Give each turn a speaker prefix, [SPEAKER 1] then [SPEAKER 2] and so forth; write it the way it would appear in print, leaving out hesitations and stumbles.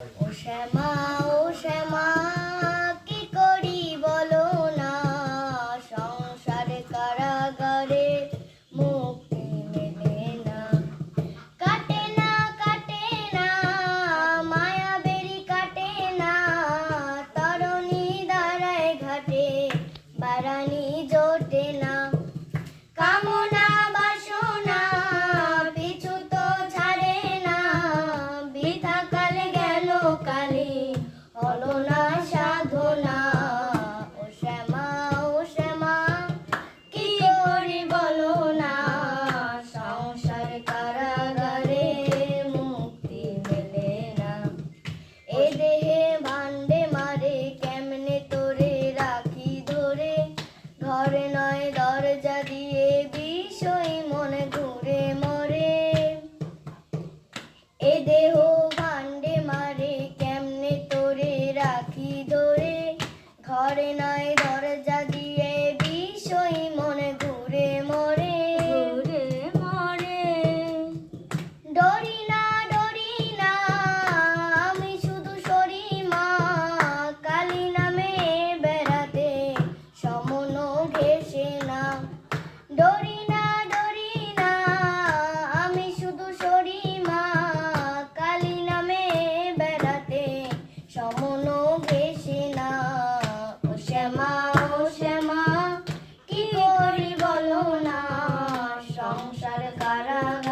[SPEAKER 1] ও শ্যামা ও শ্যামা কি করি বলো না, সংসার কারাগারে মুক্তি মেলে না। কাটে না কাটে না মায়া বেরি কাটে না, তরণী দাঁড়ায় ঘাটে বারানি জোটে না। কামনা বাসনা পিছু তো ছাড়ে না, বৃথা কালে গেল কালে হলো না সাধনা। ও শ্যামা কি করি বলো না, সংসার কারাগারে মুক্তি মেলে না। এ দেহে ভান্ডে মারে কেমনে তোরে রাখি ধরে, ঘরে নয় দরজা দিয়ে বিষয় মনে ঘুরে মরে। এ দেহ ভান্ডে মারে কেমনে তোরে রাখি ধরে, ঘরে নয় দরজা দিয়ে বিষয় মনে ঘুরে মরে। ডরি না আমি শুধু সরি মা, কালী নামে বেড়াতে সমন ঘেসে না। ডরি না আমি শুধু সরি মা, কালী নামে বেড়াতে সমন ঘেসে না। ও শ্যামা কি করি বলো না, সংসার কারাগারে